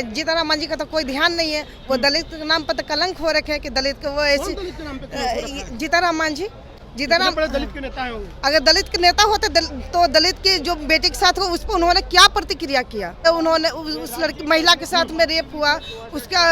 जीतनराम मांझी का तो कोई ध्यान नहीं है। वो दलित के नाम पर तो कलंक हो रखे है कि दलित को वो ऐसी जीतनराम मांझी जीतनराम दलित के नेता है वो। अगर दलित के नेता होते तो दलित की जो बेटी के साथ हुआ उस पर उन्होंने क्या प्रतिक्रिया किया। तो उन्होंने उस लड़की महिला के साथ में रेप हुआ, उसका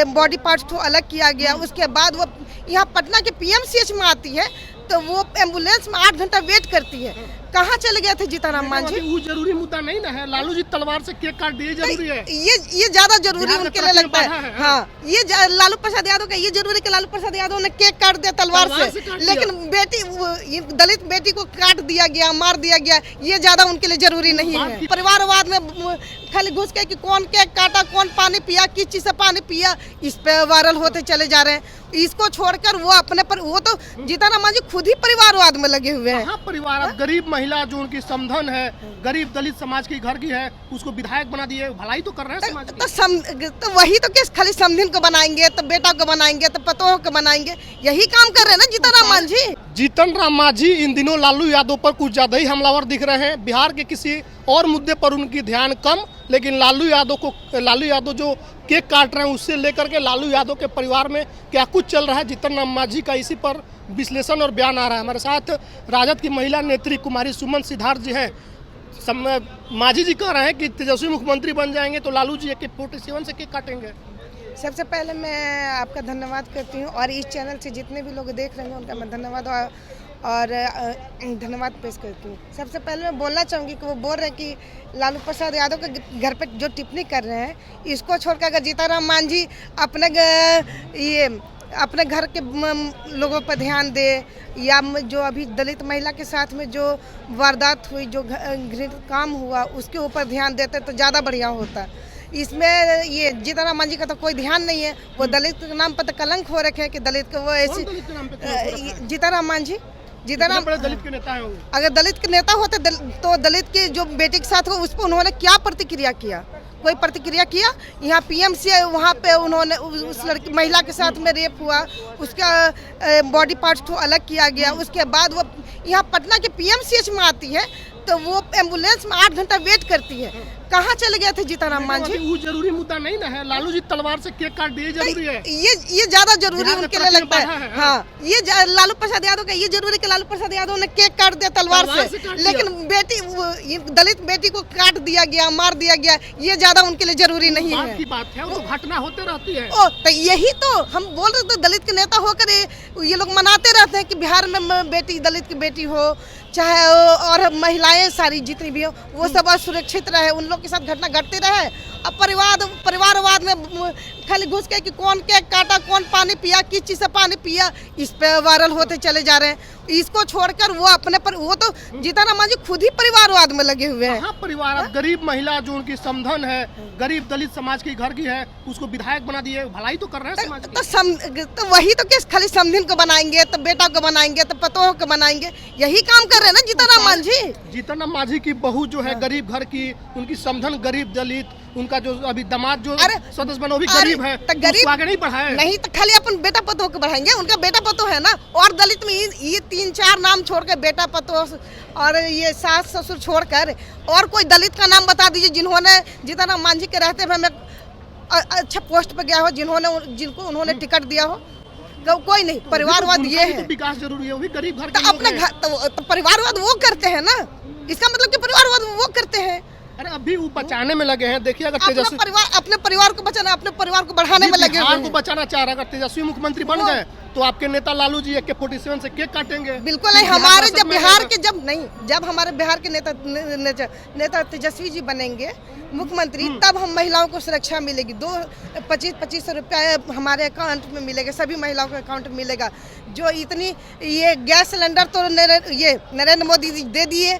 बॉडी पार्ट्स को अलग किया गया। उसके बाद वो यहाँ पटना के पीएमसीएच में आती है तो वो एम्बुलेंस में 8 घंटा वेट करती है। कहाँ चले गए थे जीतनराम मांझी? वो जरूरी मुद्दा नहीं ना है। लालू जी तलवार से केक काट दिए जरूरी है। ये ज्यादा जरूरी उनके लिए लगता है। हाँ, ये लालू प्रसाद यादव का ये जरूरी कि लालू प्रसाद यादव ने केक काट दिया तलवार से, लेकिन बेटी दलित बेटी को काट दिया गया, मार दिया गया, ये ज्यादा उनके लिए जरूरी नहीं है। परिवारवाद में खाली घुस के कि कौन केक काटा, कौन पानी पिया, किस चीज से पानी पिया, इस पे वायरल होते चले जा रहे हैं। इसको छोड़कर वो अपने पर वो तो जीतनराम मांझी खुद ही परिवारवाद में लगे हुए हैं। परिवार गरीब महिला जो उनकी समधन है, गरीब दलित समाज की घर की है, उसको विधायक बना दिए। भलाई तो कर रहे हैं समाज की। तो वही तो किस खाली समधिन को बनाएंगे, तो बेटा को बनाएंगे, तो पतोह को बनाएंगे, यही काम कर रहे हैं ना जीतनराम मांझी। जीतनराम मांझी इन दिनों लालू यादव पर कुछ ज्यादा ही हमलावर दिख रहे हैं। बिहार के किसी और मुद्दे पर उनकी ध्यान कम, लेकिन लालू यादव जो केक काट रहे हैं उससे लेकर के लालू यादव के परिवार में क्या कुछ चल रहा है जीतनराम मांझी का, इसी पर विश्लेषण और बयान आ रहा है। हमारे साथ राजद की महिला नेत्री कुमारी सुमन सिद्धार्थ जी हैं। मांझी जी कह रहे हैं कि तेजस्वी मुख्यमंत्री बन जाएंगे तो लालू जी AK-47 से केक काटेंगे। सबसे पहले मैं आपका धन्यवाद करती हूँ और इस चैनल से जितने भी लोग देख रहे हैं उनका मैं धन्यवाद और धन्यवाद पेश करती हूँ। सबसे पहले मैं बोलना चाहूँगी कि वो बोल रहे हैं कि लालू प्रसाद यादव के घर पे जो टिप्पणी कर रहे हैं, इसको छोड़कर अगर जीतनराम मांझी अपने घर के लोगों पर ध्यान दे, या जो अभी दलित महिला के साथ में जो वारदात हुई, जो घृणित काम हुआ, उसके ऊपर ध्यान देते तो ज़्यादा बढ़िया होता। इसमें ये जीतनराम मांझी का तो कोई ध्यान नहीं है। वो दलित के नाम पर तो कलंक हो रखे है कि दलित को वो ऐसी जीतनराम मांझी जीतनराम दलित के नेता है वो। अगर दलित के नेता होते तो दलित की जो बेटी के साथ हुआ उस पर उन्होंने क्या प्रतिक्रिया किया? कोई प्रतिक्रिया किया? यहाँ पीएमसी वहाँ पे उन्होंने उस लड़की महिला के साथ में रेप हुआ, उसका बॉडी पार्ट्स को अलग किया गया। उसके बाद वो यहाँ पटना के पीएमसीएच में आती है तो वो एम्बुलेंस में 8 घंटा वेट करती है। कहाँ चले गए थे जीतनराम मांझी? वो जरूरी मुद्दा नहीं ना है। लालू जी तलवार से केक काट दिए जरूरी है। ये ज्यादा जरूरी उनके लिए लगता है। हाँ, ये लालू प्रसाद यादव का ये जरूरी कि लालू प्रसाद यादव ने केक काट दिया तलवार से, लेकिन बेटी दलित बेटी को काट दिया गया, मार दिया गया, ये ज्यादा उनके लिए जरूरी नहीं है। की बात है, वो घटना होते रहती है। तो यही तो हम बोल रहे थे, दलित के नेता होकर ये लोग मनाते रहते हैं कि बिहार में बेटी दलित की बेटी हो, चाहे और महिलाएं सारी जितनी भी हो वो सब सुरक्षित रहे, उन लोग के साथ घटना घटती रहे। अब परिवारवाद में खाली घुस के कि कौन केक काटा, कौन पानी पिया, किस चीज से पानी पिया, इस पे वायरल होते चले जा रहे हैं। इसको छोड़कर वो अपने पर वो तो जीतनराम मांझी खुद ही परिवारवाद में लगे हुए हैं। परिवार गरीब महिला जो उनकी समधन है, गरीब दलित समाज की घर की है, उसको विधायक बना दिए। भलाई तो कर रहे हैं समाज की। तो वही तो किस खाली समधिन को बनाएंगे, तो बेटा को बनाएंगे, तो पतोह को बनाएंगे, यही काम कर रहे हैं ना जीतनराम मांझी। जीतनराम मांझी की बहू जो है गरीब घर की, उनकी समधन गरीब दलित, उनका जो अभी दामाद जो सदस्य बना वो भी गरीब है, तो गरीब आगे नहीं बढ़ाए नहीं तो खाली अपन बेटा पतोह को बढ़ाएंगे। उनका बेटा पतोह है ना। और दलित में ये 3-4 नाम छोड़ के बेटा पतोह और ये सास ससुर छोड़कर और कोई दलित का नाम बता दीजिए जिन्होंने जीतनराम मांझी के रहते हुए हमें अच्छा पोस्ट पे गया हो, जिनको उन्होंने टिकट दिया हो। कोई नहीं। परिवारवाद ये है। विकास जरूरी है, वो भी गरीब घर के अपने घर तो परिवारवाद वो करते हैं ना। इसका मतलब कि परिवारवाद वो करते हैं। अरे अभी वो बचाने में लगे हैं। देखिए, अगर तेजस्वी अपने परिवार को बचाना, अपने परिवार को बढ़ाने में लगे हैं, को बचाना चाह रहा है। अगर तेजस्वी मुख्यमंत्री बन गए तो आपके नेता लालू जी AK-47 से केक काटेंगे। बिल्कुल नहीं। हमारे जब हमारे बिहार के नेता तेजस्वी जी बनेंगे मुख्यमंत्री, तब हम महिलाओं को सुरक्षा मिलेगी। 2500 रुपया हमारे अकाउंट में मिलेगा, सभी महिलाओं के अकाउंट में मिलेगा। जो इतनी ये गैस सिलेंडर तो ये नरेंद्र मोदी जी दे दिए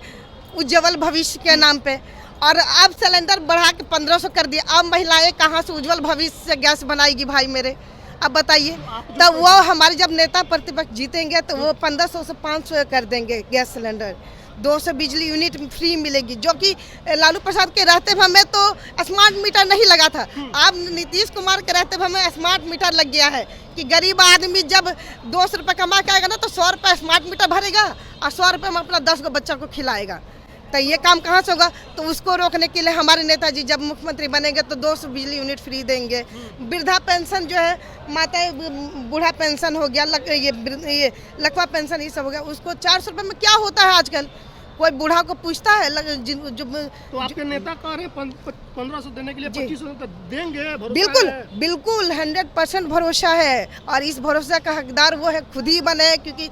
उज्ज्वल भविष्य के नाम पे, और अब सिलेंडर बढ़ा के 1500 कर दिया। अब महिलाएं कहाँ से उज्ज्वल भविष्य से गैस बनाएगी भाई मेरे? अब बताइए। तब वो हमारे जब नेता प्रतिपक्ष जीतेंगे तो वो 1500 से 500 कर देंगे गैस सिलेंडर। 200 बिजली यूनिट फ्री मिलेगी, जो कि लालू प्रसाद के रहते हुए हमें तो स्मार्ट मीटर नहीं लगा था। अब नीतीश कुमार के रहते हुए हमें स्मार्ट मीटर लग गया है कि गरीब आदमी जब 200 रुपये कमा के आएगा ना तो 100 रुपये स्मार्ट मीटर भरेगा और 100 रुपये में अपना 10 गो बच्चा को खिलाएगा। तो ये काम कहाँ से होगा? तो उसको रोकने के लिए हमारे नेताजी जब मुख्यमंत्री बनेंगे तो 200 बिजली यूनिट फ्री देंगे। वृद्धा पेंशन जो है, माता बूढ़ा पेंशन हो गया, ये लकवा पेंशन ये सब हो गया, उसको 400 रुपये में क्या होता है आजकल? कोई बूढ़ा को पूछता है? तो आपके नेता कह रहे 1500 देने के लिए 2500 तक देंगे, भरोसा बिल्कुल है? बिल्कुल 100% भरोसा है, और इस भरोसा का हकदार वो है खुद ही बने, क्योंकि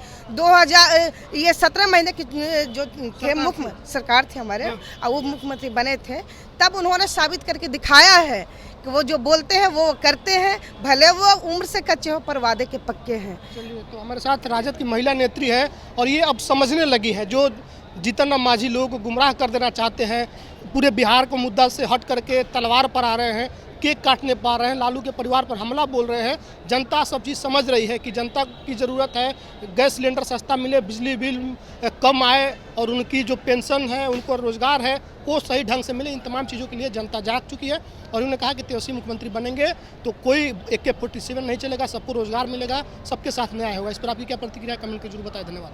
17 महीने की जो थे मुख्य सरकार थे हमारे, और वो मुख्यमंत्री बने थे, तब उन्होंने साबित करके दिखाया है कि वो जो बोलते हैं वो करते हैं, भले वो उम्र से कच्चे हो पर वादे के पक्के हैं। चलिए, तो हमारे साथ राजद की महिला नेत्री है और ये अब समझने लगी है, जो जीतन राम मांझी लोगों को गुमराह कर देना चाहते हैं, पूरे बिहार को मुद्दा से हट करके तलवार पर आ रहे हैं, केक काटने पा रहे हैं, लालू के परिवार पर हमला बोल रहे हैं। जनता सब चीज़ समझ रही है कि जनता की ज़रूरत है गैस सिलेंडर सस्ता मिले, बिजली बिल कम आए, और उनकी जो पेंशन है, उनको रोज़गार है, वो सही ढंग से मिले। इन तमाम चीज़ों के लिए जनता जाग चुकी है और उन्होंने कहा कि तेजस्वी मुख्यमंत्री बनेंगे तो कोई AK-47 नहीं चलेगा, सबको रोज़गार मिलेगा, सबके साथ न्याय होगा। इस पर आपकी क्या प्रतिक्रिया, कमेंट कर जरूर बताएं। धन्यवाद।